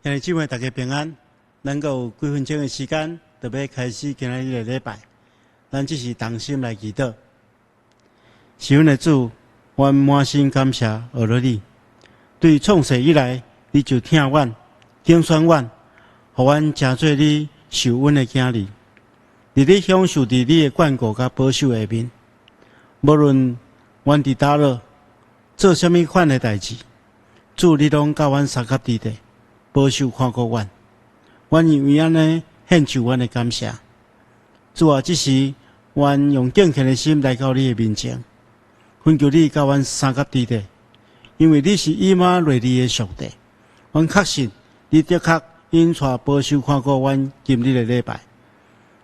今日姊妹大家平安，咱够有几分钟的时间，就要开始今日的礼拜。咱只是同心来祈祷。是阮的主，阮满心感谢学了你。对创世以来，你就听阮、拣选阮，互阮成做你受恩的囝儿。伫你享受伫你的眷顾甲保守下面，无论阮伫倒落做啥物款的代志，主你拢甲阮三甲伫地。保守看顾阮，阮因为安尼献上阮的感谢。主啊，这时阮用敬虔的心来到你的面前，恳求你甲阮三甲伫地，因为你是以马内利的上帝。阮确信你的确引带保守看顾阮今日的礼拜。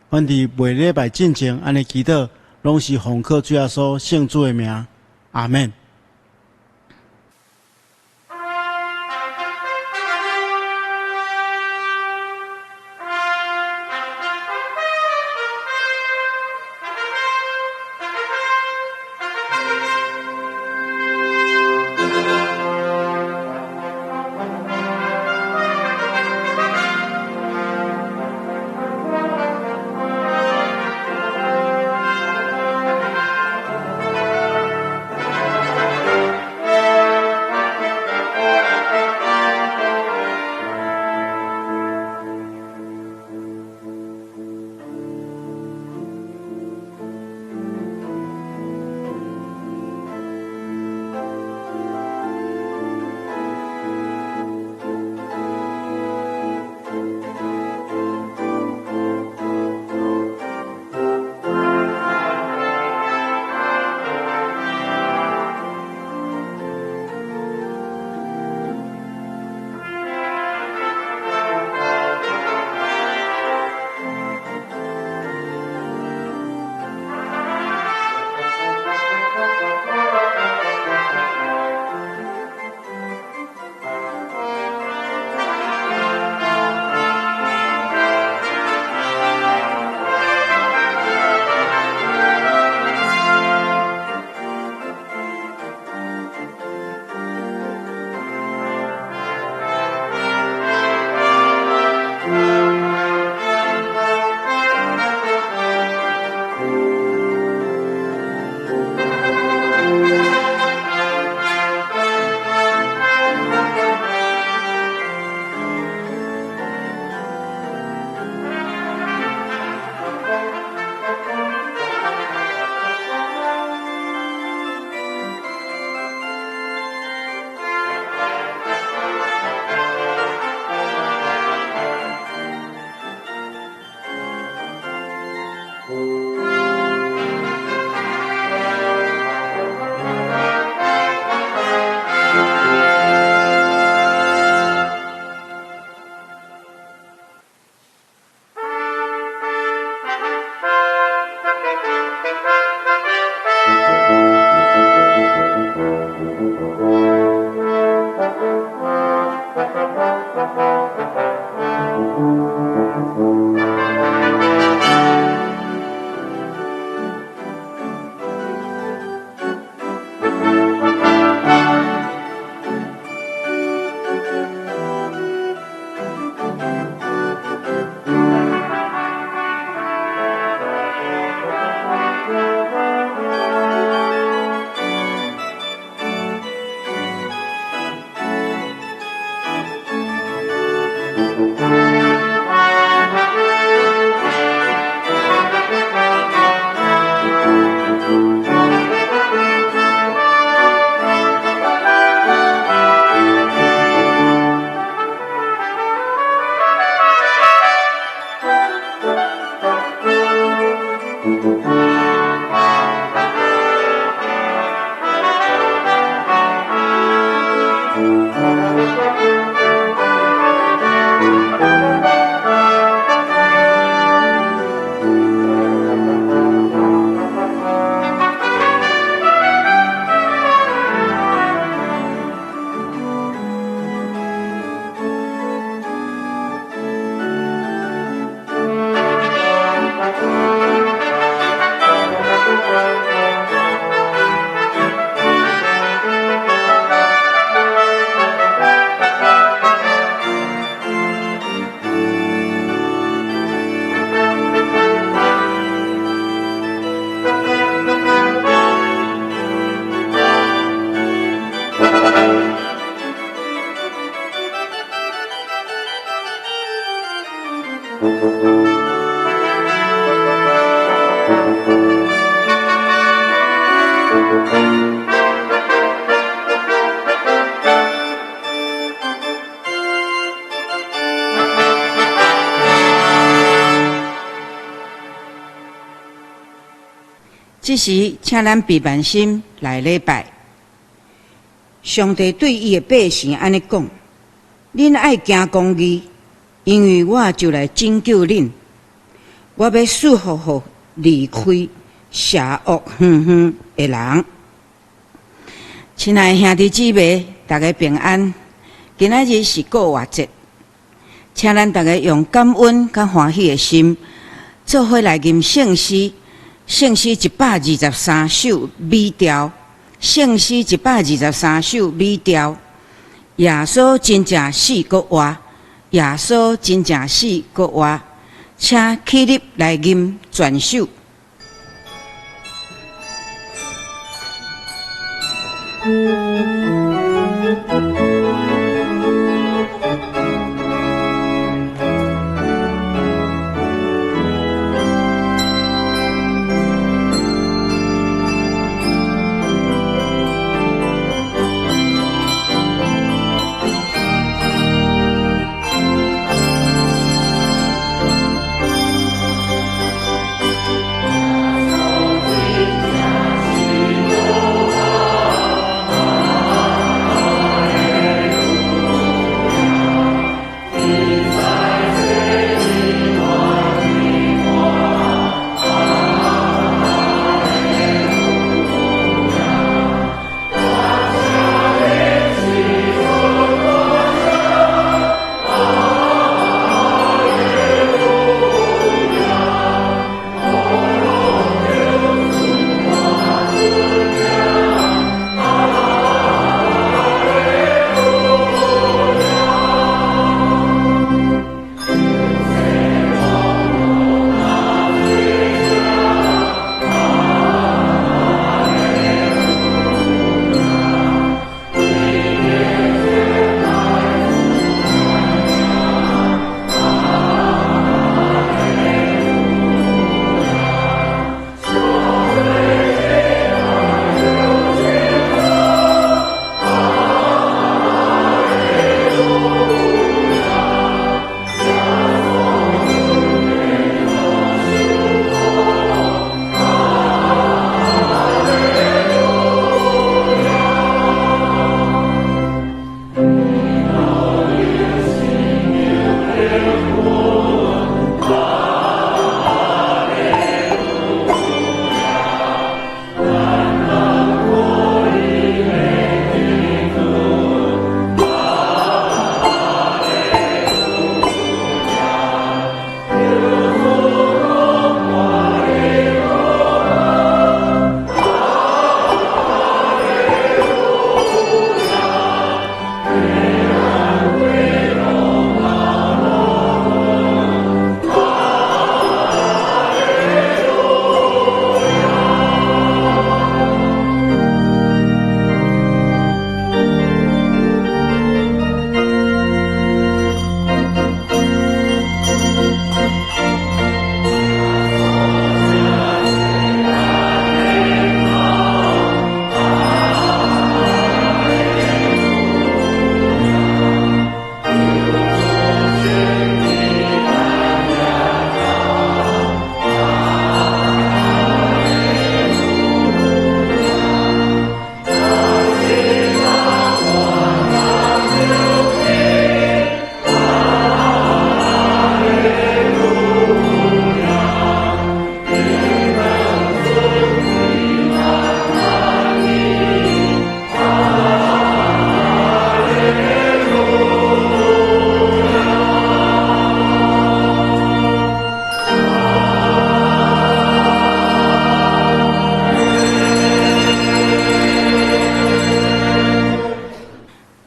阮伫每礼拜进前安尼祈祷，拢是奉靠主耶稣圣主的名，阿门。这时，请咱闭慢心来礼拜。上帝对伊的百姓安尼讲：恁爱行公义，因为我就来拯救恁。我要束缚好离开邪恶远远的人。亲爱的兄弟姊妹，大家平安。今仔日是过活节，请咱大家用感恩甲欢喜的心，做伙来吟圣诗。圣诗123首美调，圣诗123首美调。耶稣真正死搁活，耶稣真正死搁活，请起立来吟全首。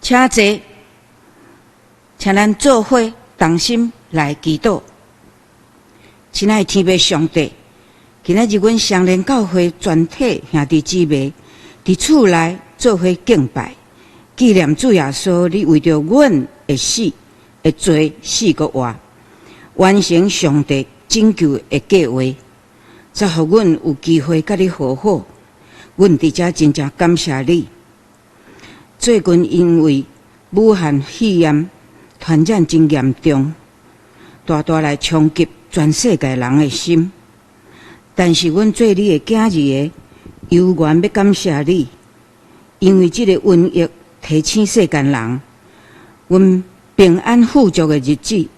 请坐，请咱做伙同心来祈祷。亲爱的天父上帝，今仔日阮相连教会全体兄弟姊妹伫厝内做伙敬拜，纪念主耶稣，你为着阮会死会做死个活，完成上帝拯救的计划，才互阮有机会甲你和好。阮伫遮真正感谢你。最近因为武汉肺炎传染真严重，大大来冲击全世界人的心。但是阮做你的囝儿的，犹原要感谢你，因为这个瘟疫提醒世间人，阮平安富足的日子，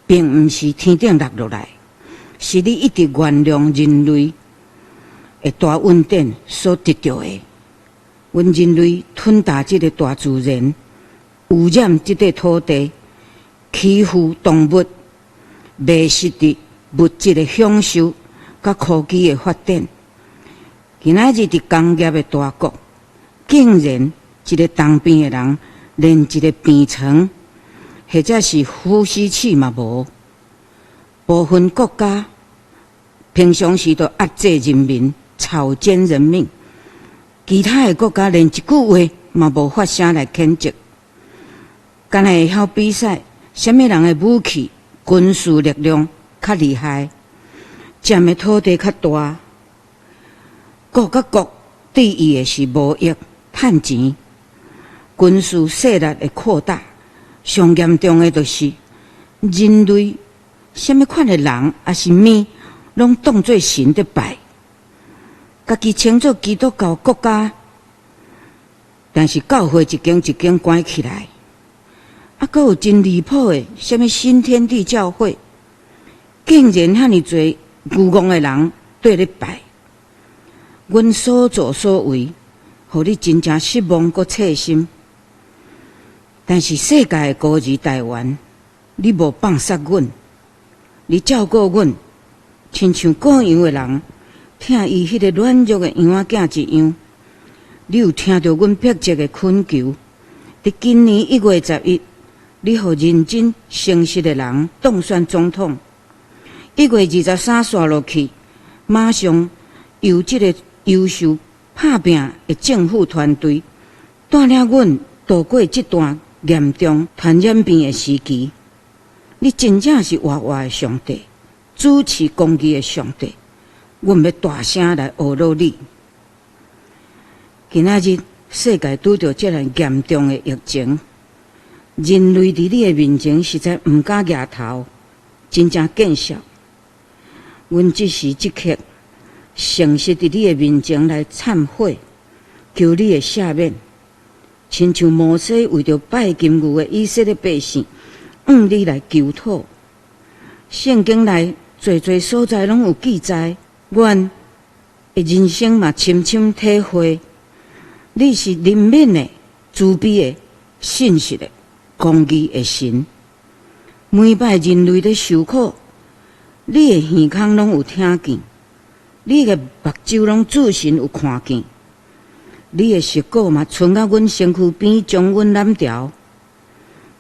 并毋是天顶落落来，是你一直原谅人类的大恩典所得到的。阮人类吞大这个大自然，污染这块土地，欺负动物，迷失的物质的享受，甲科技的发展。今仔日伫工业的大国，竟然一个当兵的人，连一个病床，或者是呼吸器嘛无。部分国家平常时都压制人民，草菅人命。其他的国家连一句话嘛无发声来谴责，敢若会晓比赛，什么人的武器、军事力量较厉害，占的土地较大。国甲国对伊的是贸易、趁钱，军事势力的扩大。上严重的就是人类，什么款的人也是物，拢当作神在拜。家己称作基督教国家，但是教会一间一间关起来，还有真离谱的什么新天地教会，竟然遐尼侪愚妄的人对咧拜。阮所作所为，互你真正失望佮刺心。但是世界的孤儿台湾，你无放杀阮，你照顾阮，亲像各样的人。听伊迄个软弱的羊仔囝一样，你有听到阮迫切的恳求？伫今年1月11日，你互认真诚实的人当选总统。1月23刷落去，马上由这个优秀拍拼的政府团队带领阮度过这段严重传染病的时期。你真正是活活的上帝，主持公义的上帝。阮要大声来学罗你。今仔日世界拄着这样严重的疫情，人类伫你的面前实在毋敢举头，真正见笑。阮即时即刻诚实伫你的面前来忏悔，求你的赦免，亲像摩西为着拜金牛的以色列百姓，你来求讨。圣经内侪所在拢有记载。阮的人生嘛，深深体会，你是怜悯的、慈悲的、信实的、公义的神。每摆人类在受苦，你的耳孔拢有听见，你的目睭拢自信有看见，你的舌骨嘛，伸到阮身躯边，将阮染条。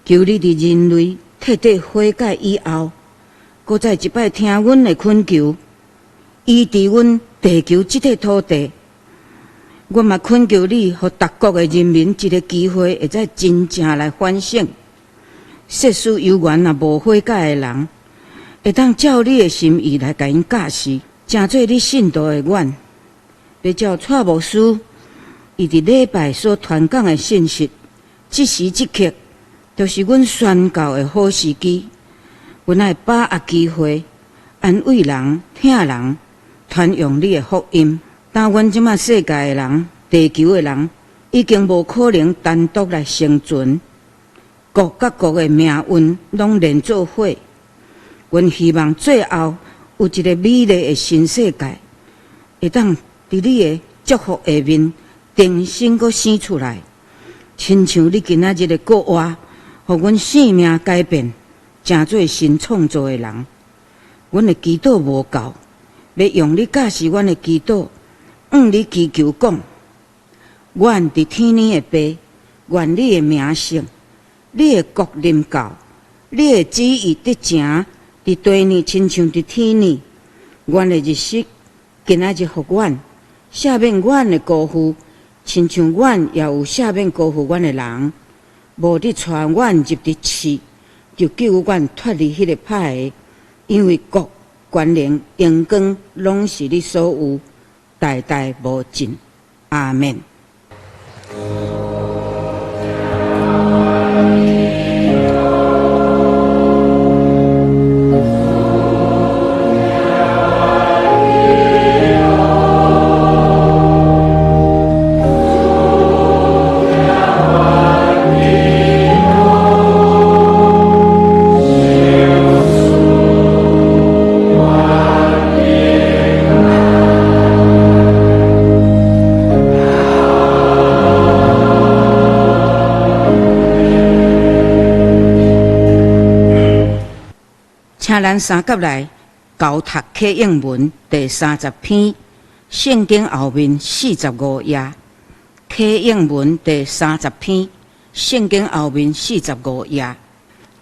求你伫人类彻底悔改以后，搁再一摆听阮的恳求。医治阮地球这块土地，阮嘛恳求你，互各国的人民一个机会，会再真正来反省。世事有缘若无悔改的人，会当照你的心意来甲因教示，成做你信徒的阮。要照蔡牧师伊伫礼拜所传讲的信息，即时即刻，就是阮宣告的好时机。阮爱把握机会，安慰人、听人。传扬你的福音，但阮即马世界的人、地球的人，已经无可能单独来生存。各甲国的命运拢连做伙。阮希望最后有一个美丽的新世界，会当伫你的祝福下面重新阁生出来，亲像你今仔日的国话，互阮生命改变，成做新创造的人。阮的祈祷无够。要用你教示阮的祈祷，你祈求讲，阮伫天里的爸，愿你的名圣，你的国临到，你的旨意得成，伫地里亲像伫天里。阮的日式，今仔日互阮赦免阮的辜负，亲像阮也有赦免辜负阮的人。无你带阮入伫刺，就救阮脱离迄个歹的，因为国。权能、荣光，拢是你所有，代代无尽。阿免。咱三甲来交读启应文第30篇，圣经后面45页。启应文第30篇，圣经后面45页。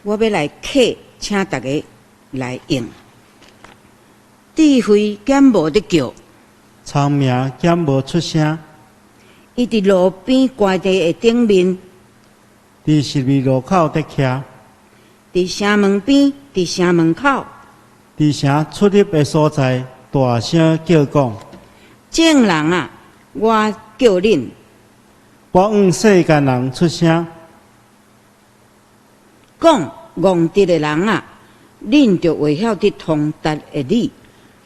我要来启，请大家来用。智慧减无得叫，聪明减无出声。伊伫路边关地的顶面，伫十字路口伫徛，伫城门边，伫城门口，伫城出入的所在，大声叫讲：众人啊，我叫恁。我向世间人出声，讲戆直的人啊，恁着会晓得通达的理；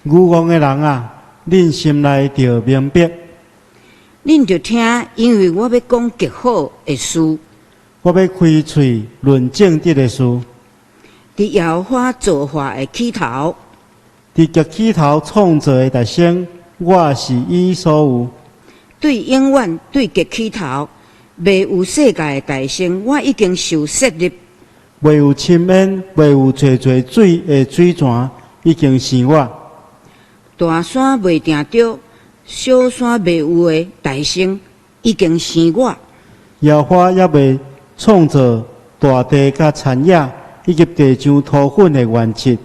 愚妄的人啊，恁心内着明白。恁着听，因为我要讲极好的事。我要开嘴论正直的事，伫摇花造化的起头，伫极起头创造的特性，我是伊所有。对永远对极起头，未有世界的大成，我已经受设立。未有深渊，未有淬淬水的水泉，已经是我。大山未定着，小山未有的大成，已经是我。摇花也未创造大地甲田野，以及地上土粉的原则。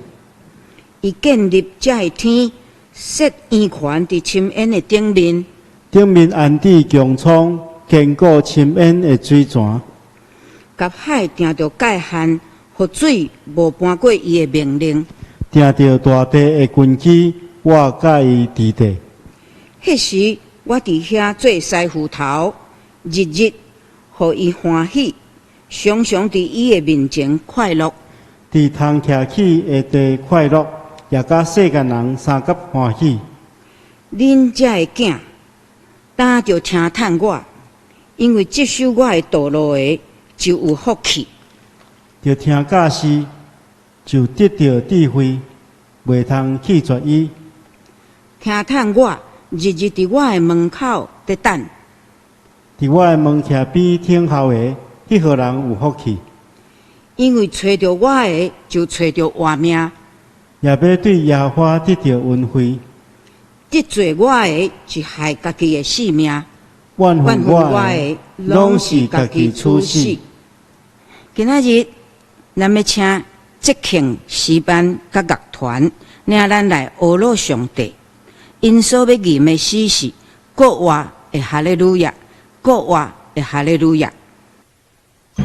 伊建立这的天，设圆环伫深渊的顶面，顶面安置强创，坚固深渊的水泉。甲海定着界限，互水无搬过伊的命令。定着大地的根基，我甲伊伫地。迄时我伫遐做师傅头，日日互伊欢喜，常常伫伊的面前快乐。伫通徛起的地快乐，也甲世间人三甲欢喜。恁这的囝，担着听叹我，因为接受我的道路的，就有福气。着听教师，就得到智慧，袂通弃绝伊。听叹我，日日伫我的门口伫等。伫我的门徛边听候的，迄号人有福气。因为找着我的，就找着活命；也要对耶和华得到恩惠。得罪我的，是害家己的性命；怨恨我的，的，拢是家己处死。今仔日，咱要请节庆诗班甲乐团，领咱来学乐上帝。因所要吟的诗是国话的哈利路亚，国话的哈利路亚。哈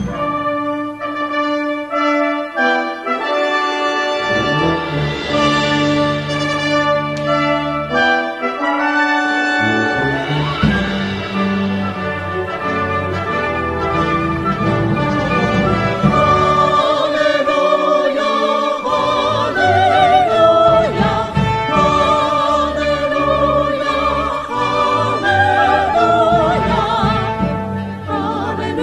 利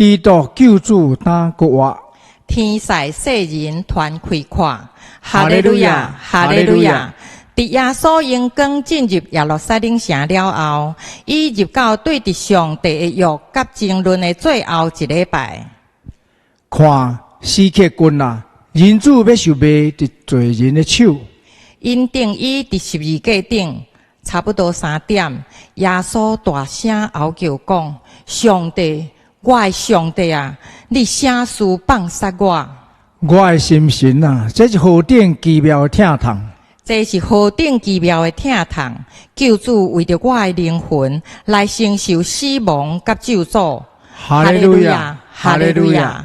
基督救主当国话，天使世人团开看，哈利路亚，哈利路亚。伫耶稣因光进入耶路撒冷城了后，伊入到对伫上帝的约甲争论的最后一礼拜。看死客君啊，人主要受卖伫罪人的手。因定伊伫十字架顶，差不多3点，耶稣大声嚎叫讲：“上帝，我的上帝啊，你啥事放杀我？”我的心神啊，这是何等奇妙的疼痛！这是何等奇妙的疼痛！救主为着我的灵魂来承受死亡甲咒诅。哈利路亚，哈利路亚。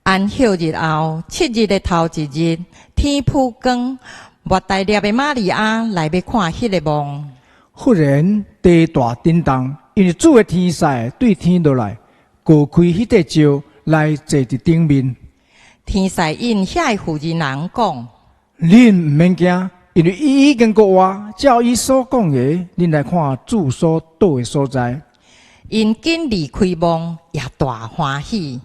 安息日后7日的头一日，天曝光，莫大粒的玛利亚来要看迄个梦。忽然地大震动，因为主的天使对天落来，高开迄块石来坐伫顶面。天使因遐个妇人人讲：恁毋免惊，因为伊已经告我，照伊所讲的，恁来看主所到的所在。因紧离开梦，也大欢喜。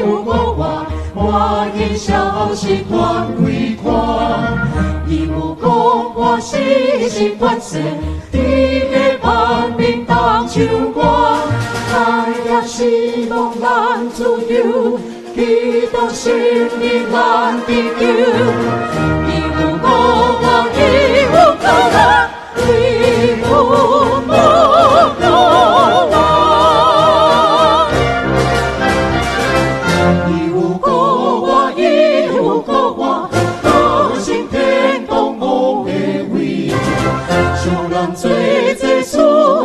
有国话，我因消息断归狂。义务讲我是习惯性，地的万民当秋光。太阳是望咱自由，基督生命咱的救。义务讲我，义务讲我，义务讲我。最最自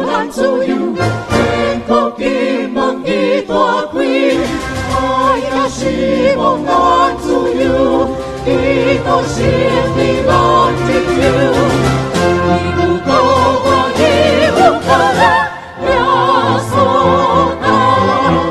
然自由，天国的门已打开，爱呀希望咱自由，基督生命咱的救。义务讲我，义务讲我，耶稣爱我。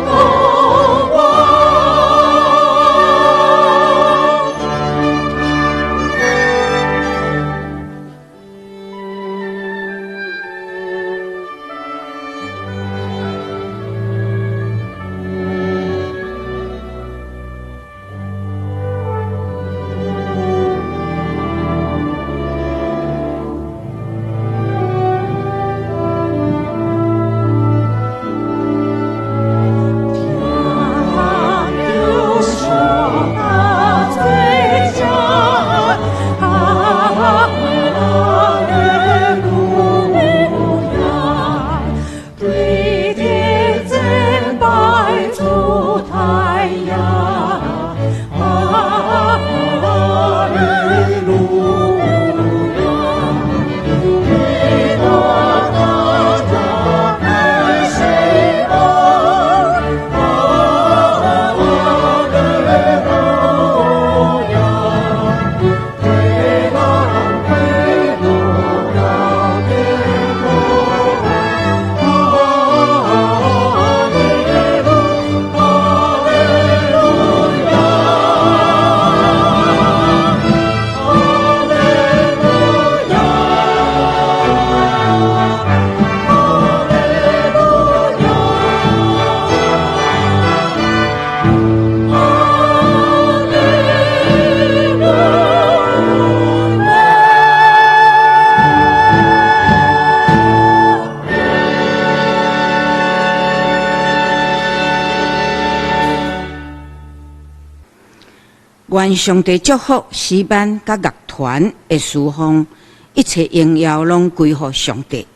愿上帝祝福诗班甲乐团的侍奉，一切荣耀拢归乎上帝。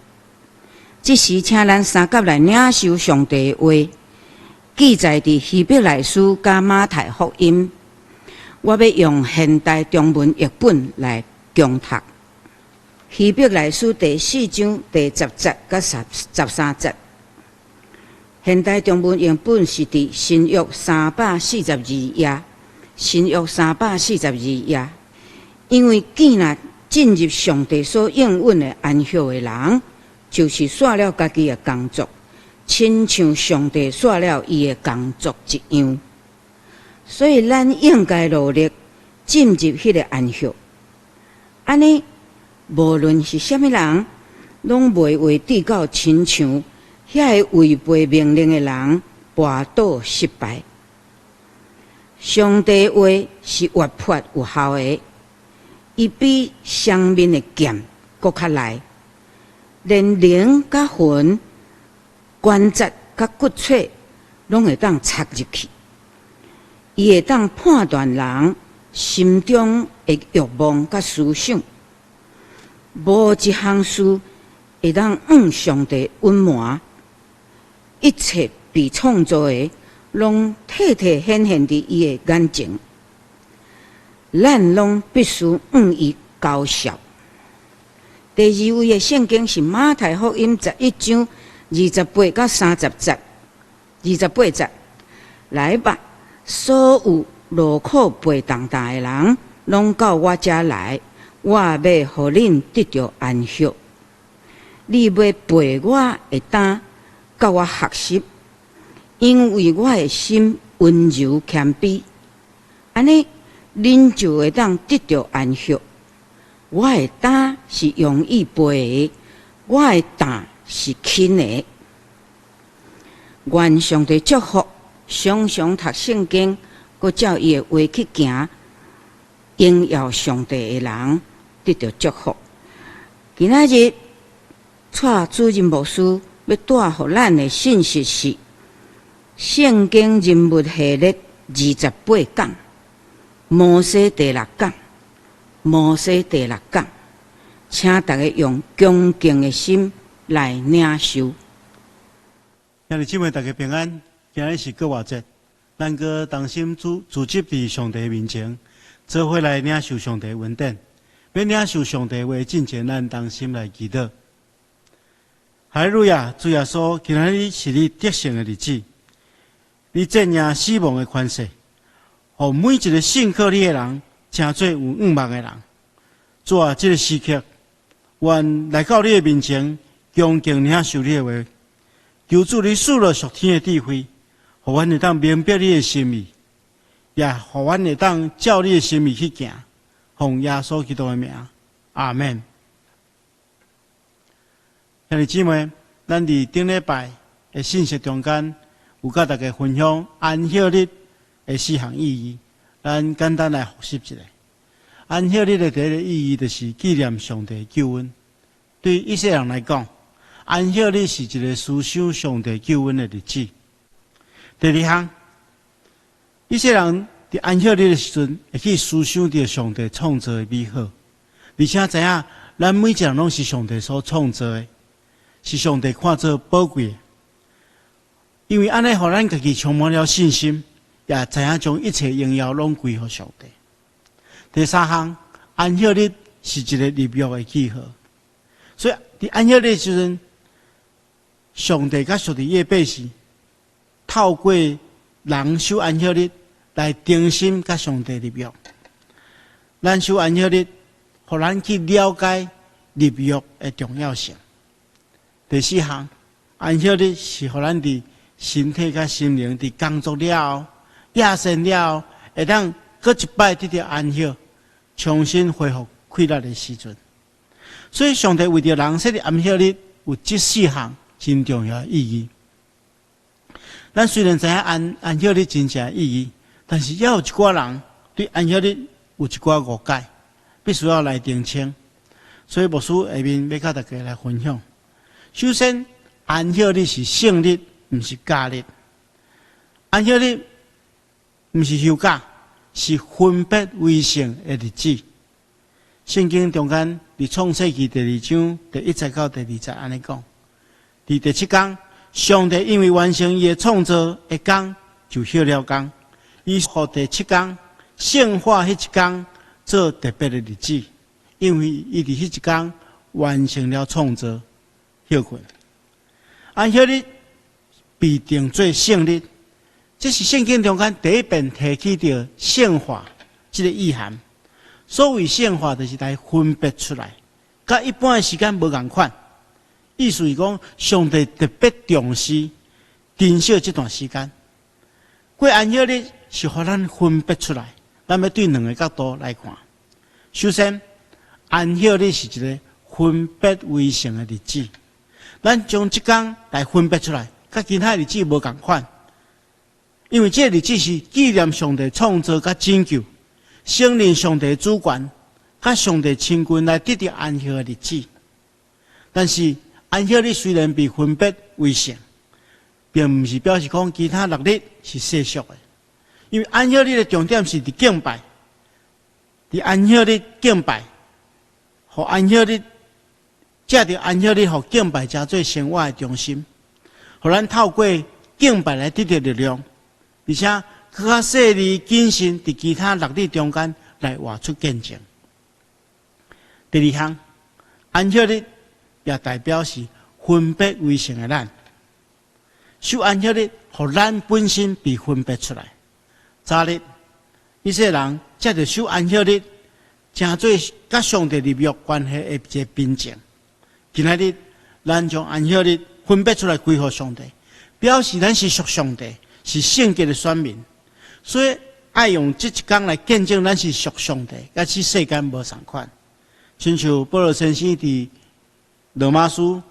这时，请咱三甲来领受上帝的话，记载伫希伯来书甲马太福音。我要用现代中文译本来共读。希伯来书第4章第10节甲13节。现代中文译本是伫新约342页。新约342页，因为既然进入上帝所应允的安息的人，就是煞了家己的工作，亲像上帝煞了伊的工作一样。所以，咱应该努力进入迄个安息。安尼，无论是虾米人，拢袂为抵到亲像遐个违背命令的人跋倒失败。上帝话是活泼有效的，伊比双面的剑搁较利，连灵甲魂、关节甲骨髓拢会当插入去。伊会当判断人心中的欲望甲思想，无一项事会当上帝隐瞒。一切被创造的，拢体体显现伫伊的眼前，咱拢必须伊高效。第二位的圣经是马太福音11章28到30节，28节，来吧，所有劳苦背重担的人，拢到我遮来，我要互恁得到安息。你要背我的担，甲我学习。因为我的心温柔谦卑，安尼恁就会当得到安息。我的担是容易背的，我的担是轻的。愿上帝祝福常常读圣经，佮照伊的话去行，荣耀上帝的人得到祝福。今仔日，蔡主任牧师要带予咱的信息是：圣经人物系列28讲，摩西第6讲，摩西第6讲，请大家用恭敬的心来领受。兄弟姊妹，大家平安。今日是国庆节，咱个同心自集伫上帝面前，做伙来领受上帝恩典。要领受上帝话进前，咱同心来祈祷。哈利路亚！主耶稣，今日是你得胜的日子，你战胜死亡的权势，互每一个信靠你的人，诚做有5万的人。主啊，这个时刻，愿来到你的面前，恭敬领受你的话，求主你赐了属天的智慧，互阮会当明白你的心意，也互阮会当照你的心意去行。奉耶稣基督的名，阿门。兄弟姊妹，咱伫顶礼拜的信息中间，有甲大家分享安息日的4项意义。咱简单来复习一下。安息日的第一个意义，就是纪念上帝的救恩。对以色列人来讲，安息日是一个思想上帝救恩的日子。第二项，以色列人伫安息日的时阵，会去思想着上帝创造的美好，而且知影咱每一个人拢是上帝所创造的，是上帝看作宝贵的。因为安尼，互咱家己充满了信心，也知影将一切荣耀拢归乎上帝。第三项，安息日是一个立约的记号，所以伫安息日的时阵，上帝甲属地的百姓透过人守安息日来定心甲上帝立约。咱守安息日，互咱去了解立约的重要性。第四项，安息日是互咱伫身体甲心灵伫工作了后、夜深了后，会当搁一摆得到安息，重新恢复快乐的时阵。所以，上帝为着人设的安息日有这4项真重要的意义。咱虽然知影安息日真正的意义，但是也有一寡人对安息日有一寡误解，必须要来澄清。所以牧师下面要甲大家来分享。首先，安息日是圣日，不是假日。安息日不是休假，是分别为圣的日子。圣经中间伫创世纪第2章第1节到第2节安尼讲：伫第7天，上帝因为完成伊的创造的工，就休了工。伊互第7天圣化迄一天做特别的日子，因为伊伫迄一天完成了创造，休困。安息日被定做圣日，这是圣经中间第一遍提起着圣化这个意涵。所谓圣化，就是来分别出来，甲一般的时间无共款。意思是讲，上帝特别重视、珍惜这段时间。过安息日是互咱分别出来，咱要对2个角度来看。首先，安息日是一个分别为圣的日子，咱将这天来分别出来，甲其他日子无共款。因为这个日子是纪念上帝创造甲拯救。承认上帝主权，甲上帝亲近来得到安息的日子。但是安息日虽然被分别为圣，并不是表示讲其他6日是世俗的。因为安息日的重点是伫敬拜，伫安息日敬拜，互安息日借着安息日，互敬拜加做生活的中心，互咱透过敬拜来得到力量，而且更较细腻谨慎，伫其他6日中间来活出见证。第2项，安息日也代表是分别为圣的咱。守安息日，互咱本身被分别出来。早日，以色列人借着守安息日，成做甲上帝立约关系的一个凭证。今仔日，咱将安息日分别出来归乎上帝，表示咱是属上帝，是圣洁的选民。所以，爱用这一天来见证咱是属上帝，甲这世间无相款。亲像保罗先生伫罗马书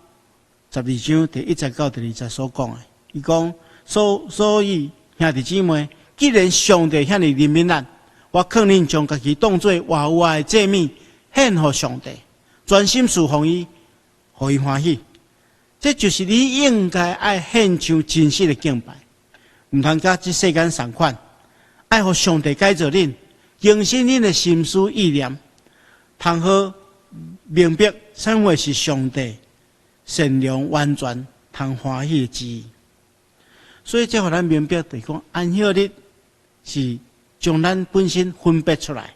12章第1节到第2节所讲的，伊讲所以兄弟姊妹，既然上帝遐尼怜悯咱，我肯定将家己当作活活的祭物献给上帝，专心侍奉伊，互伊欢喜。这就是你应该爱献上真实的敬拜，唔通甲这世间相款，爱互上帝改造恁，更新恁的心思意念，通好明白什么是上帝善良完全、通欢喜的旨意。所以，这互咱明白，就是讲安息日是将咱本身分别出来，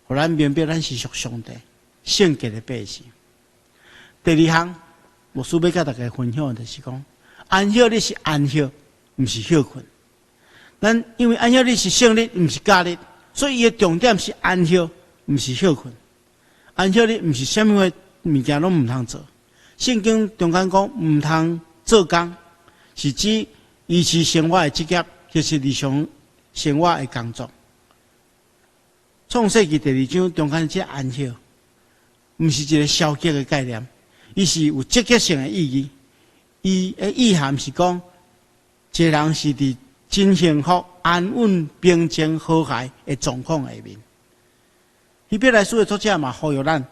互咱明白咱是属上帝圣洁的百姓。第二项，牧师要甲大家分享的就是讲，安息日是安息，毋是休困。咱因为安息日是圣日，毋是假日，所以伊的重点是安息，毋是休困。安息日毋是啥物物件拢毋通做。圣经中间讲毋通做工，是指维持生活的职业，就是日常生活的工作。创世纪第2章中间这安息，毋是一个消极的概念，伊是有积极性的意义。伊的意涵是讲，一个人是伫真幸福、安稳、平静、和谐的状况下面。希伯来书的作者嘛呼吁咱，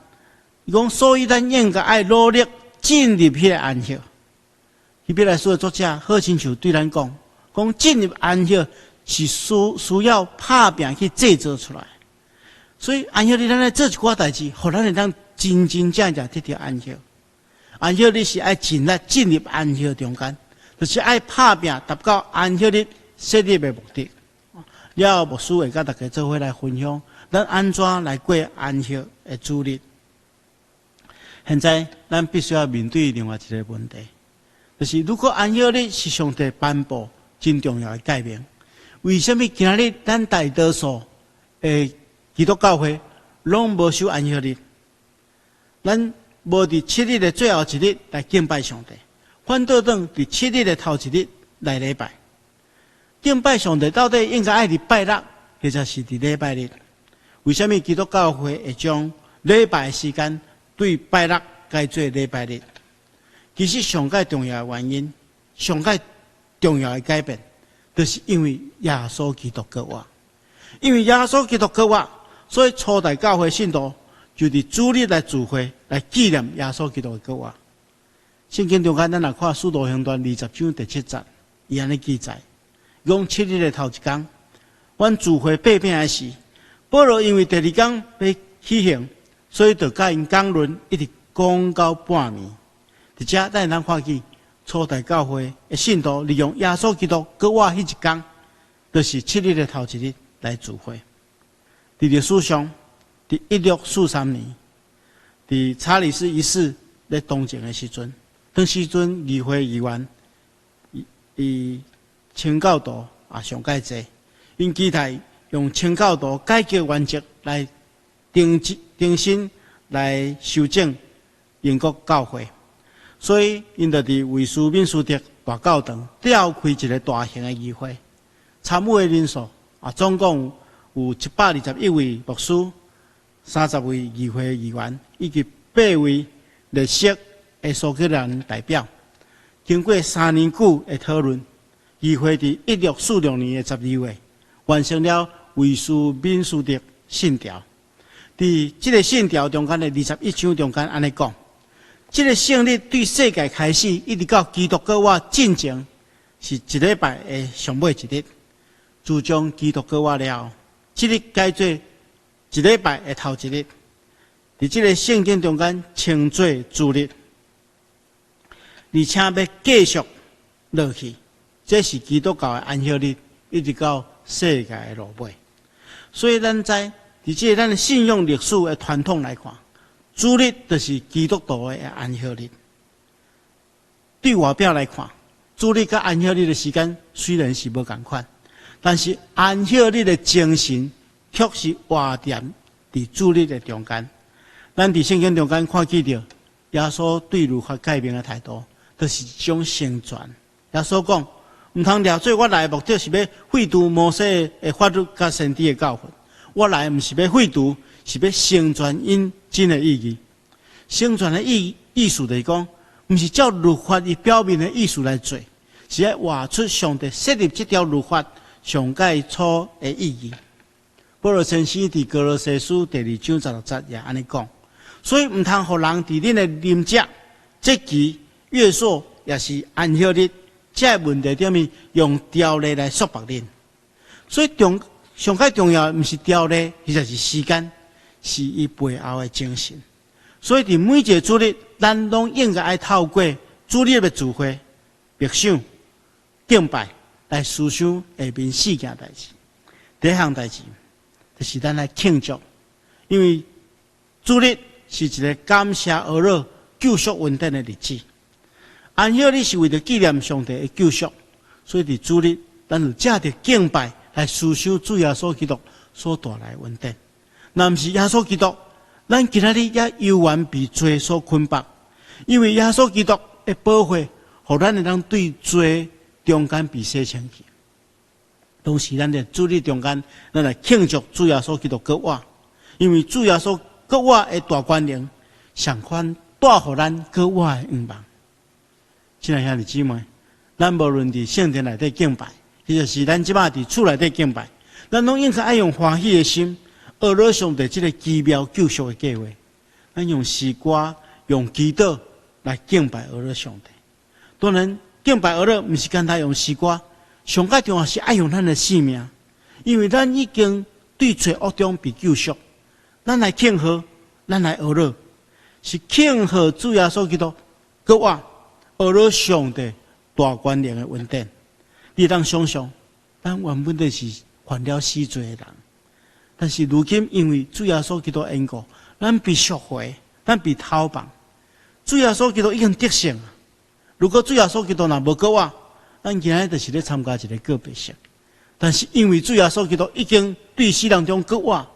伊讲，所以咱应该爱努力进入迄个安息。希伯来书的作者好亲像对咱讲，进入安息是需要拍拼去制造出来。所以安息日咱来做一寡代志，互咱会当真真正正得到安息。安息日是爱尽力进入安息中间，就是爱拍拼达到安息日设立的目的。了，牧师会甲大家做伙来分享，咱安怎来过安息的主日。现在咱必须要面对另外一个问题，就是如果安息日是上帝颁布真重要的诫命，为什么今日咱大多数的基督教会拢无守安息日？咱无伫7日的最后一日来敬拜上帝，反倒等伫7日的头一日来礼拜。敬拜上帝到底应该爱伫拜六，或者是伫礼拜日？为什么基督教会会将礼拜的时间对拜六改做礼拜日？其实上界重要的原因，上界重要的改变，就是因为耶稣基督救我。因为耶稣基督救我，所以初代教会信徒就伫主日来聚会，来纪念耶稣基督的救我。圣经中间，咱来看《使徒行传》20章第7节，伊安尼记载，讲7日的头一天，阮聚会八饼的时，保罗因为第2天要起行，所以就甲因讲论，一直讲到半暝。伫遮咱能看见初代教会的信徒利用耶稣基督救我迄一天，就是7日的头一日来聚会。伫历史上，伫1643年，伫查理斯一世咧东征的时阵，当时阵议会议员以清教徒上介济，因期待用清教徒改革原则来重新来修正英国教会，所以因就伫威斯敏斯特大教堂召开一个大型的议会，参与的人数总共有721位牧师、30位议会议员以及8位列席的苏格兰代表。经过3年久的讨论，议会伫1646年的12月完成了威斯敏斯特信条。伫这个信条中间的21章中间安尼讲，这个圣日对世界开始一直到基督教我进前，是一礼拜的上尾一日。自从基督教我了后，这日改做一礼拜的头一日，伫这个圣经中间称作主日，而且要继续落去。这是基督教的安息日，一直到世界的落尾。所以咱知，伫这咱的信仰历史的传统来看，主日就是基督徒的安息日。对外表来看，主日甲安息日的时间虽然是无同款，但是安息日的精神却是活点伫主日的中间。咱伫圣经中间看见到耶稣对律法诫命的态度，就是一种成全。耶稣讲，唔通了做我来的目的是要废除摩西的法律甲先知的教训。我来唔是要废除，是要成全因真的意义。成全的意思就是讲，唔是照律法伊表面的意思来做，是要画出上帝设立这条律法上介初的意义。保罗先生伫哥罗西书第2章16节也安尼讲，所以唔通互人伫恁的临节、节期、月数，也是安息日，这问题点面用条例来束缚恁。所以上介重要唔是条例，其实是时间，是伊背后的精神。所以伫每一个主日，咱拢应该爱透过主日的聚会、默想、敬拜来思想下面4件代志。第一项代志，就是咱来庆祝，因为主日是一个感谢而乐、救赎恩典的日子。安息日是为了纪念上帝的救赎，所以伫主日，咱就借着敬拜来思想主耶稣基督所带来的恩典。若毋是耶稣基督，咱今仔日也犹原被罪所捆绑，因为耶稣基督的保护，互咱会当对罪中间被洗清去。同时，咱在主日中间，咱来庆祝主耶稣基督国活，因为主耶稣国活的大权能，上款带互咱国活的愿望。亲爱兄弟姊妹，咱无论伫圣殿内底敬拜，或者是咱即摆伫厝内底敬拜，咱拢应该爱用欢喜的心，学乐上帝这个奇妙救赎的计划。咱用诗歌、用祈祷来敬拜学乐上帝。当然，敬拜学乐毋是简单用诗歌。上介重要是爱用咱的性命，因为咱已经对罪恶中被救赎，咱来庆贺，咱来学乐，是庆贺主耶稣基督国活，学乐上帝大权能的恩典。你当想想，咱原本就是犯了死罪的人，但是如今因为主耶稣基督的缘故，咱被赎回，咱被逃亡。主耶稣基督已经得胜了。如果主耶稣基督若无国活，咱今日就是咧参加一个告别式，但是因为主耶稣基督已经对死人中国活，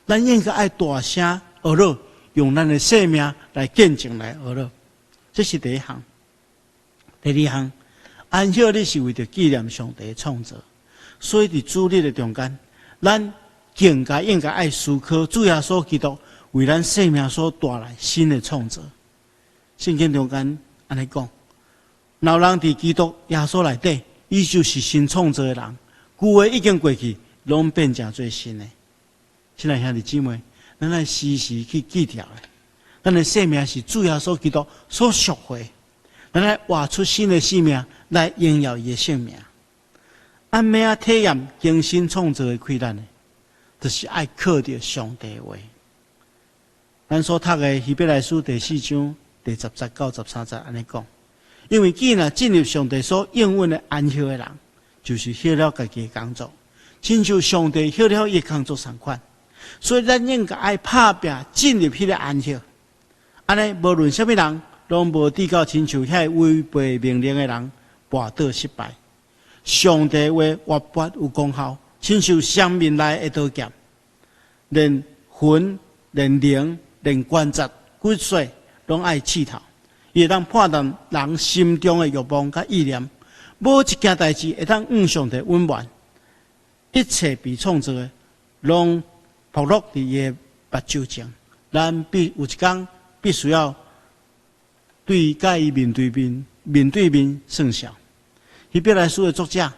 咱应该爱大声学乐，用咱的生命来见证来学乐。这是第一项。第二项，安息日是为着纪念上帝的创造，所以伫主日的中间，咱应该爱思考主耶稣基督为咱生命所带来新的创造。圣经中间安尼讲。老人伫基督耶稣内底，伊就是新创造的人。旧的已经过去，拢变成做新的。亲爱兄弟姊妹，咱来时时去记条的，咱的生命是主耶稣基督所赎回，咱来活出新的生命来荣耀伊的性命。按咩啊体验更新创造的困难呢？就是爱靠着上帝的话。咱所读的希伯来书第4章第10节到13节安尼讲。因为既然进入上帝所应允的安息的人，就是歇了家己的工作，亲像上帝歇了伊工作同款。所以咱应该爱拍拼进入迄个安息。安尼无论什么人，拢无抵到亲像遐违背命令的人跋倒失败。上帝话活泼有功效，亲像生命内的刀剑，连魂、连灵、连关节、骨髓拢爱刺透。伊会当判断人心中的欲望甲意念，无一件代志会当上帝温暖。一切被创造的，拢暴露伫伊的目睭前。咱有一天必须要对甲伊面对面算账。希伯来书的作者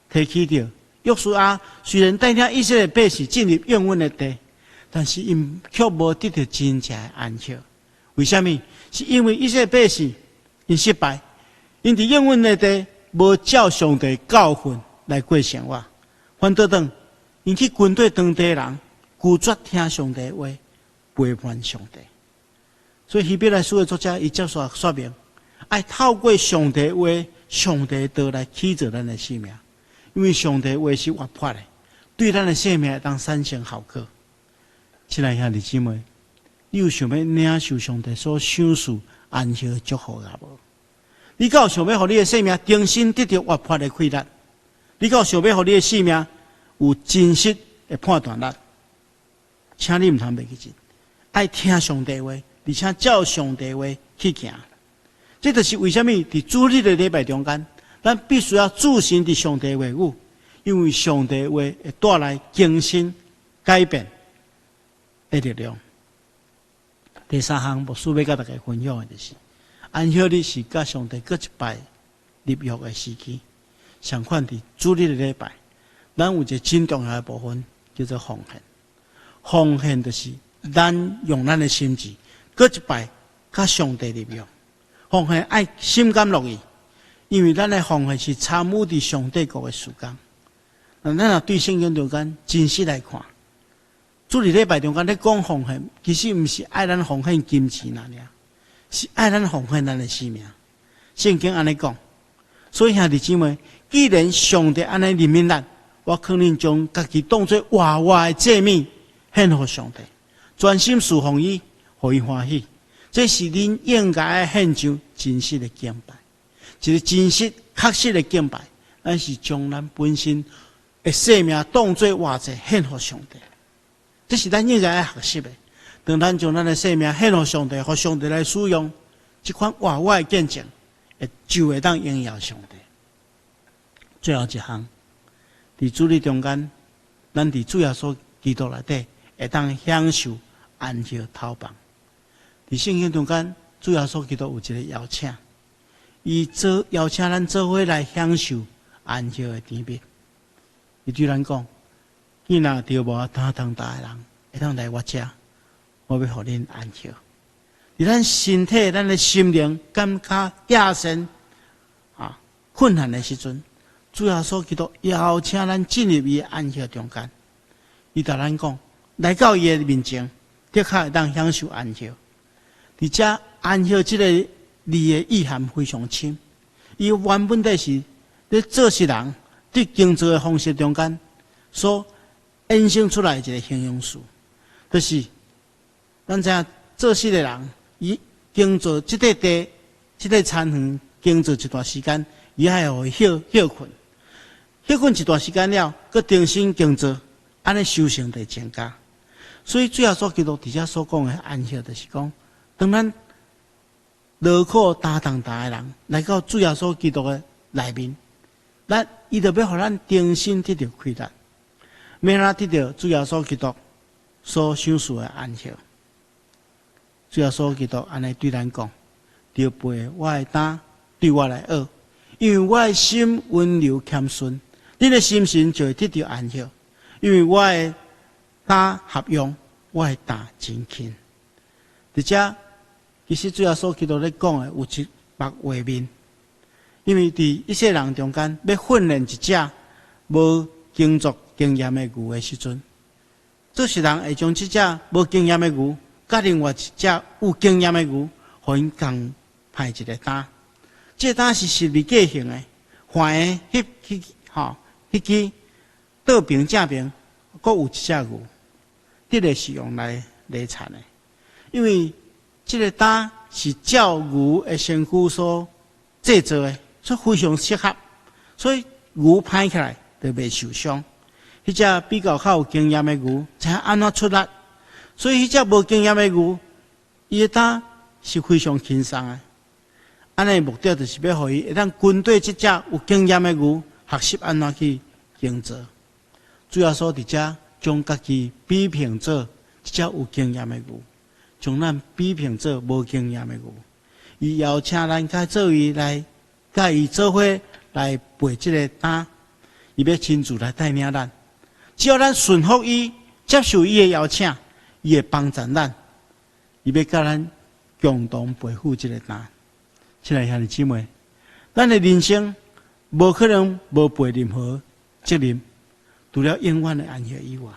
提起着约书亚虽然带领以色列百姓进入应允的地，但是因却无得到真正的安息。为什么？是因为以色列百姓因失败，因伫应允的地无照上帝教训来过生活，反倒因去军队当地人拒绝听上帝的话，背叛上帝。所以希伯来书的作者伊接受说明，爱透过上帝的话、上帝的道来启造咱的生命，因为上帝的话是活泼的，对咱的生命当产生效果。亲爱兄弟姊妹，你有想要领受上帝所赏赐安息的祝福啊无？你敢有想要互你的生命重新得到活泼的快乐？你敢有想要互你的生命有真实的判断力？请你唔通袂记真，爱听上帝话，而且照上帝话去行。这就是为什么伫主日的礼拜中间，咱必须要注心伫上帝的话语，因为上帝的话会带来更新、改变的力量。第三项，牧师要甲大家分享的就是，安息日是甲上帝各一摆入约的时期。相反伫主日的礼拜，咱有一个真重要的部分叫做奉献。奉献就是咱用咱的心志，搁一摆甲上帝入约。奉献爱心甘乐意，因为咱的奉献是参与伫上帝国的事工。咱若对圣经中间真实来看，主日礼拜中间咧讲奉献，其实毋是爱咱奉献金钱那尔，是爱咱奉献咱的生命。圣经安尼讲，所以兄弟姊妹，既然上帝安尼怜悯咱，我肯定将家己当作活活的祭物献给上帝，专心侍奉伊，互伊欢喜。这是恁应该献上真实的敬拜，一个真实、确实的敬拜。咱是将咱本身的生命当作活祭献给上帝，这是咱应该学习的。当咱将咱的生命献给上帝，互上帝来使用，这款活活的见证，就会当荣耀上帝。最后一项，伫主日中间，咱伫主耶稣基督内底会当享受安息头棒。伫圣经中间，主耶稣基督有一个邀请，伊邀请咱做伙来享受安息的甜蜜。伊对咱讲：，既然着无担当大的人，会当来我遮，我要互恁安息。伫咱身体、咱的心灵感觉亚身困难的时阵，主耶稣基督邀请咱进入伊安息中间。伊甲咱讲，来到伊的面前，的确会当享受安息。而且安息这个字的意涵非常深，伊原本就是咧做事人伫工作的方式中间所衍生出来一个形容词，就是咱知影做事的人，伊工作这个地、这个餐园工作一段时间，伊还会休困，休困一段时间了，佮重新工作，安尼修行就增加。所以主要所基督底下所讲的安息，就是讲。当咱劳苦担当大的人来到主耶稣基督的内面，伊就要互咱重新得到快乐，要咱得到主耶稣基督所享受的安息。主耶稣基督安尼对咱讲：，着背我的担，对我来学，因为我的心温柔谦顺，你的心神就会得到安息。因为我的担合用，我的担真轻。而且其实主要所基督咧讲的有一幕画面，因为伫一些人中间要训练一只无工作经验的牛的时阵，做事人会将这只无经验的牛，甲另外一只有经验的牛，互因共派一个担。这个担是实力计型的，反的迄支倒平正平，阁有一只牛，这个是用来犁田的，因为这个担是照牛的身躯所制作的，所以非常适合，所以牛歹起来就袂受伤。迄只比较有经验的牛，知影安怎出力，所以迄只无经验的牛，伊的担是非常轻松的。安尼目的就是要互伊会当军队这只有经验的牛学习安怎去工作。主要说伫遮将家己比拼做一只有经验的牛。将咱比拼做无经验的牛，伊邀请咱甲做伊来，甲伊做伙来背这个担，伊要亲自来带领咱。只要咱顺服伊，接受伊的邀请，伊会帮助咱，伊要甲咱共同背负这个担。亲爱兄弟姊妹，咱的人生无可能无背任何责任，除了永远的安息以外。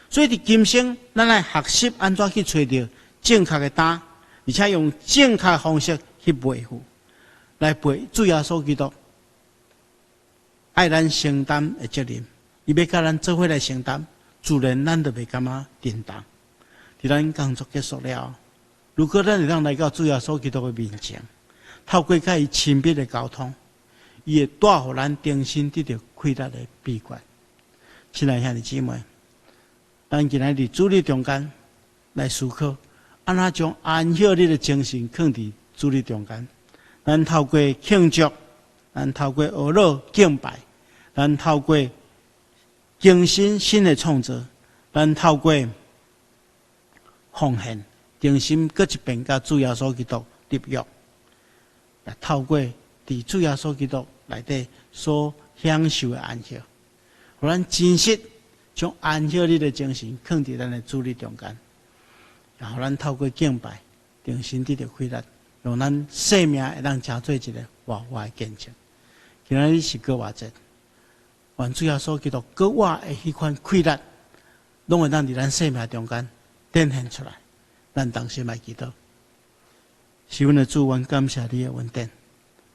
所以伫今生，咱来学习安怎去找到正确的担，而且用正确的方式去背负，来背主耶稣基督爱咱承担的责任。伊要甲咱做伙来承担，自然咱就袂感觉沉重。伫咱工作结束了，如果咱会当来到主耶稣基督的面前，透过甲伊亲密的沟通，伊会带互咱重新得到快乐的秘诀。亲爱兄弟姊妹，咱今日伫主日中间来思考。安怎将安息日的精神放伫主日中间？咱透过庆祝，咱透过学乐敬拜，咱透过更新新的创造，咱透过奉献，重新搁一遍甲主耶稣基督立约，也透过伫伫主耶稣基督内底所享受的安息，互咱真实将安息日的精神放伫咱的主日中间，然后咱透过敬拜，定心得到快乐，用咱生命会当成做一个活的见证。今仔日是过活节，愿主耶稣基督过活的迄款快乐，拢会当伫咱生命中间展现出来。咱同心来祈祷。是阮的主，阮感谢你的恩典，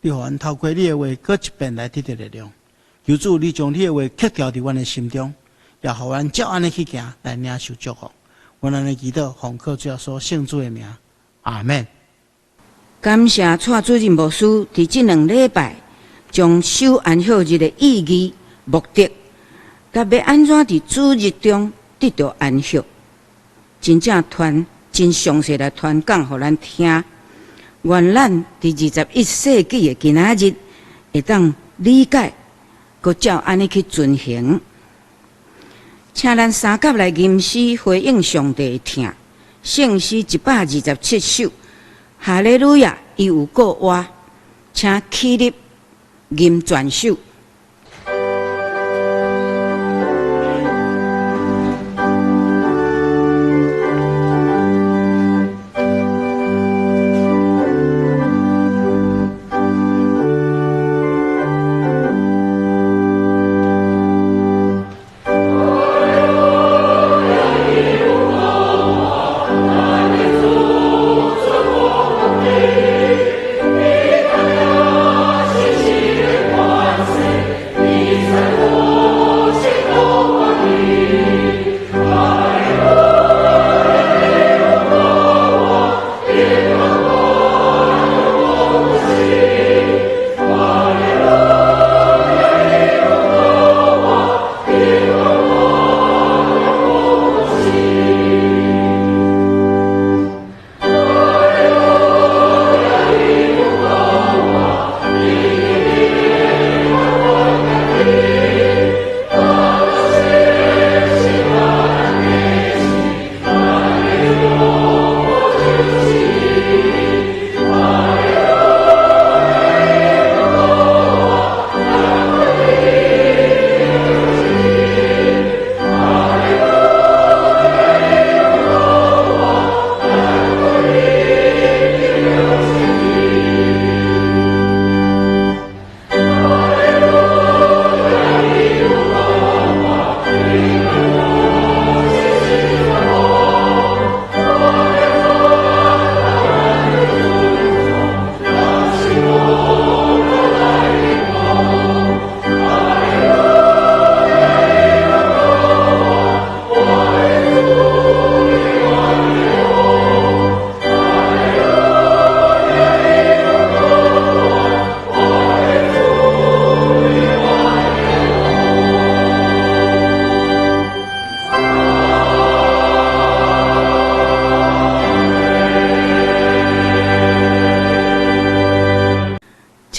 你互阮透过你的话，搁一遍来得到力量。求主，你将你的话刻条伫阮的心中，也互阮照安尼去行，来领受祝福。阮安尼祈祷，奉靠主耶稣圣主的名，阿门。感谢蔡主任牧师伫这2礼拜将守安息日的意义、目的，甲要安怎伫主日中得到安息，真正真详细来传讲，互咱听。愿咱伫21世纪的今仔日，会当理解，佮照安尼去遵行。请咱三甲来吟诗回应上帝的听，圣诗127首，哈利路亚，伊有过活，请起立吟全首。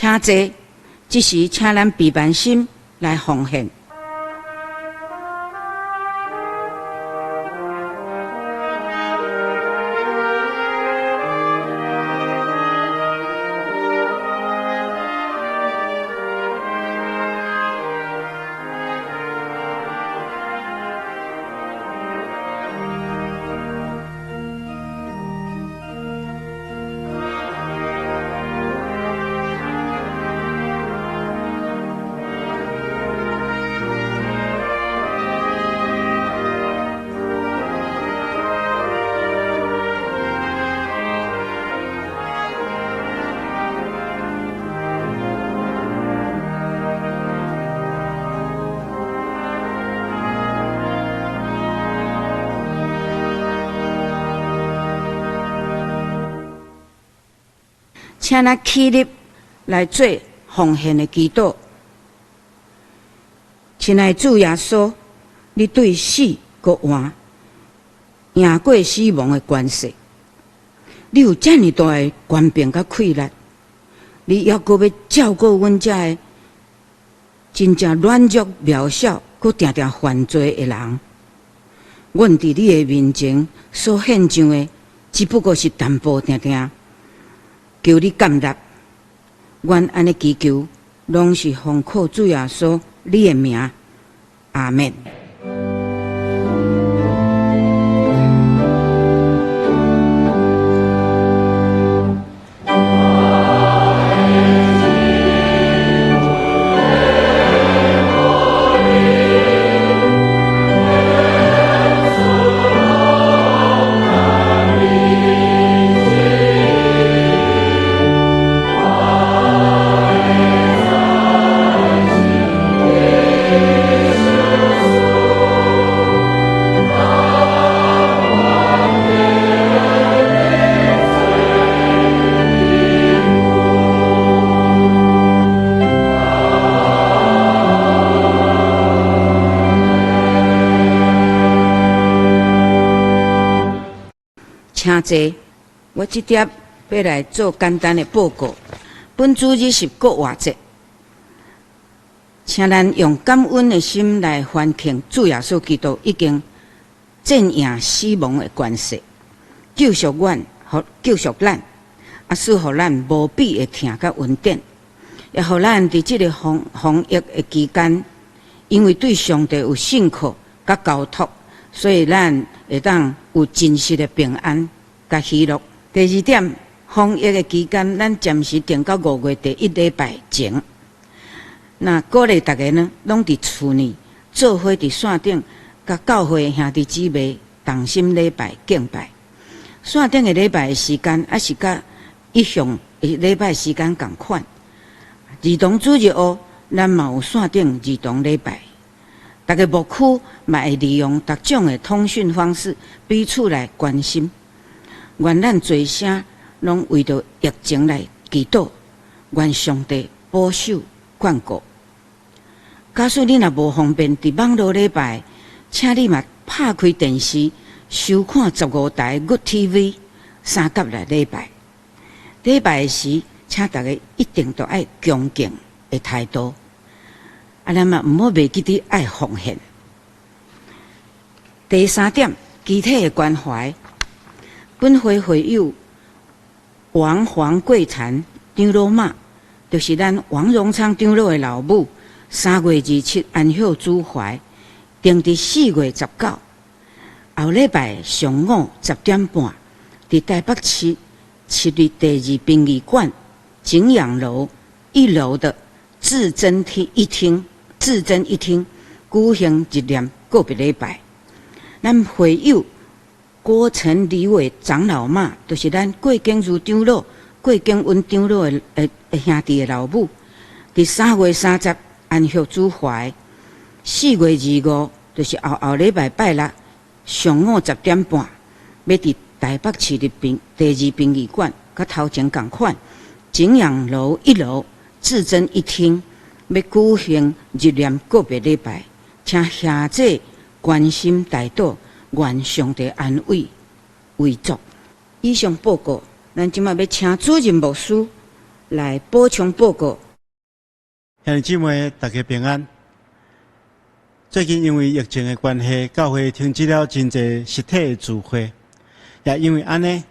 请坐，这时请咱闭慢心来奉献。请咱起立来做奉献的祈祷。亲爱的主耶稣，你对死和活赢过死亡的关系，你有这么大的权柄和快乐，你还阁要照顾阮这个真正软弱渺小、阁常常犯罪的人。阮伫你的面前所献上的，只不过是淡薄定定。求你感纳，愿安尼祈求，拢是奉靠主耶稣你的名，阿门。请坐，我即碟要来做简单的报告。本主日是国外节，请咱用感恩的心来欢庆主耶稣基督已经战胜死亡的关系，救赎咱，使互咱无比的疼甲稳定，也互咱伫即个防疫的期间，因为对上帝有信靠甲交托，所以咱会当有真实的平安甲喜乐。第二点，防疫的期间，咱暂时定到5月第1礼拜前。那鼓励大家呢，拢伫厝内做伙伫线顶，甲教会兄弟姊妹同心礼拜敬拜。线顶的礼拜的时间，还是甲以上的礼拜时间共款。儿童主日学，咱嘛有线顶儿童礼拜。大家牧区嘛会利用各种的通讯方式，彼此来关心。愿咱做声拢为着疫情来祈祷，愿上帝保守眷顾。假使你若无方便伫网络礼拜，请你嘛拍开电视收看15台 Good TV 3甲来礼拜。礼拜时，请大家一定都爱恭敬的态度，咱嘛毋好忘记伫爱奉献。第3点，集体的关怀。本会会友王黄桂婵长老妈，就是咱王荣昌长老的老母，3月27安享主怀，定伫4月19，后礼拜上午10点半，伫台北市7里第2殡仪馆景仰楼1楼的至真一厅举行一念告别礼拜。咱会友郭陈李伟长老妈，就是咱郭景如长老、郭景文长老的兄弟的老母，伫3月30安享主怀，4月25就是后礼拜拜六上午10点半，要伫台北市立第2殡仪馆，甲头前同款，景仰楼1楼至真一厅，要举行日念告别礼拜，请兄姐关心代祷，愿上帝安慰为足。以上报告，咱即马要请主任牧师来补充报告。兄弟姊妹，大家平安。最近因为疫情的关系，教会停止了真侪实体的聚会，也因为安尼，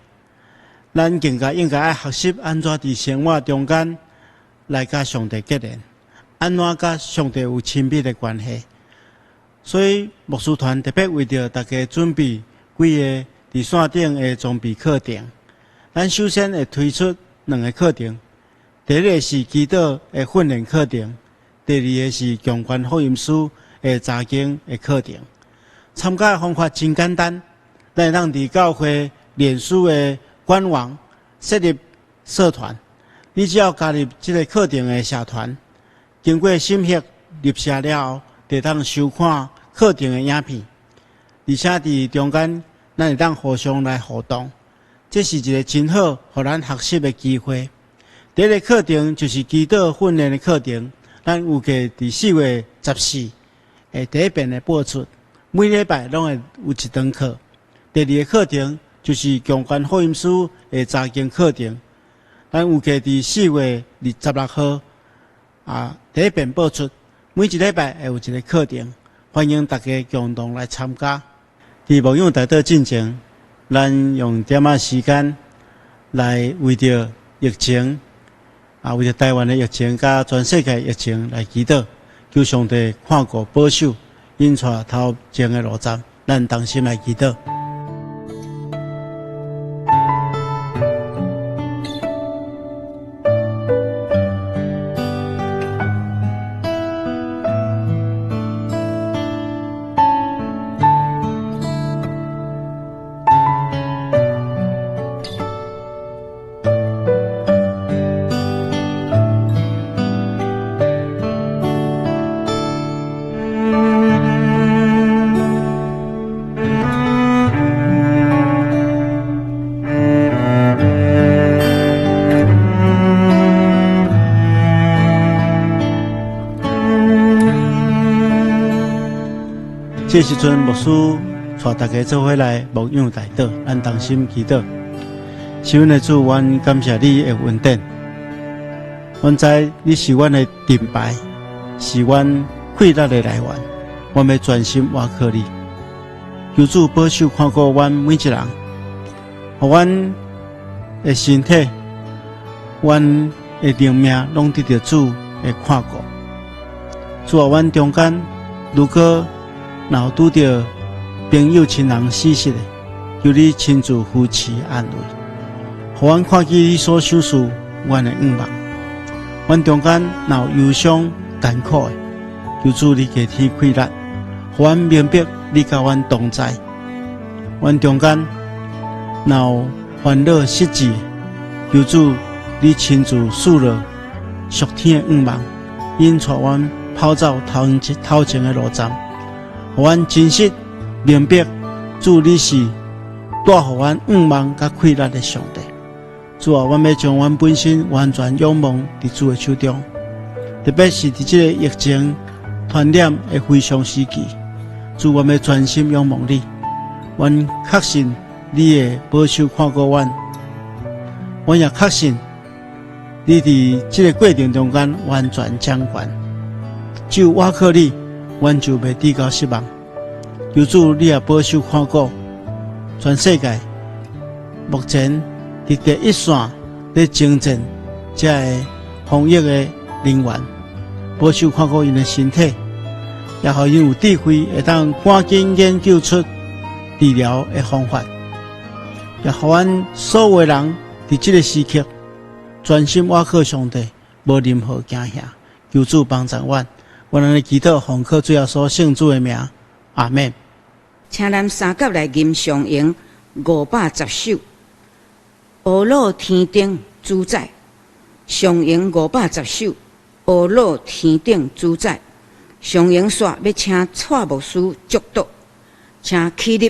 咱更加应该爱学习安怎伫生活中间来甲上帝结连，安怎甲上帝有亲密的关系。所以牧师团特别为着大家准备几个伫线顶的装备课程。咱首先会推出2个课程，第一个是祈祷的训练课程，第二个是强关福音书的查经的课程。参加的方法真简单，咱会当伫教会脸书的官网设立社团，你只要加入这个课程的社团，经过审核入社了后，就当收看课程的影片，而且伫中间咱会当互相来互动，这是一个真好互咱学习的机会。第一个课程就是祈祷训练的课程，咱有计伫4月14第一遍的播出，每礼拜拢会有一堂课。第二个课程就是强关福音书的查经课程，咱有计伫4月26号第一遍播出，每一礼拜会有一个课程。欢迎大家共同来参加。伫牧养大道进前，咱用点仔时间来为着疫情为着台湾的疫情甲全世界疫情来祈祷，求上帝看顾保守，引带头前的路站，咱同心来祈祷。这时阵，牧师带大家做伙来牧养代祷，咱同心祈祷。是阮的主，阮感谢你的恩典。阮知你是阮的盾牌，是阮快乐的来源。我们专心倚靠你，求主保守看顾阮每一人，互阮的身体、阮的灵命，拢得到主的看顾。主啊，阮中间如果若有拄到朋友亲人死失的，求你亲自扶持安慰，互阮看见你所想事，阮的愿望。阮中间若有忧伤艰苦的，求主你加添快乐，互阮明白你甲阮同在。阮中间若有烦恼失志的，求主你亲自赐落属天的愿望，引带阮跑走头前的路站。互阮真实明白，主你是带互阮愿望甲快乐的上帝。主啊，阮要将阮本身完全仰望伫主的手中，特别是伫这个疫情传染的非常时期，主我要专心仰望你。阮确信你会保守看顾阮，阮也确信你伫这个过程中间完全掌权。只有倚靠你，阮就袂低到失望。求主你也保守看顾全世界目前伫第一线咧征战这个防疫的人员，保守看顾因的身体，也互因有智慧，会当赶紧研究出治疗的方法，也互阮所有人伫这个时刻专心倚靠上帝，无任何惊吓。求主帮助阮。我们的祈祷奉靠主耶稣圣主的名，阿们。请咱三甲来吟上营510首，乌老天顶主宰。上营510首，乌老天顶主宰。上营煞要请蔡牧师祝祷，请起立。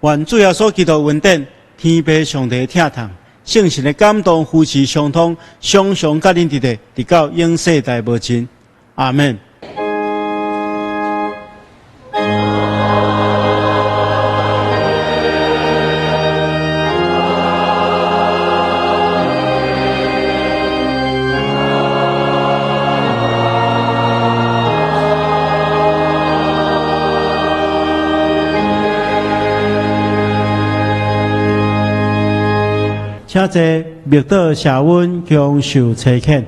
愿主耶稣基督恩典，天父上帝听痛，圣神的感动，夫妻相通，常常甲恁伫直到永世代无尽。阿们。请坐，密道谢阮享受差遣。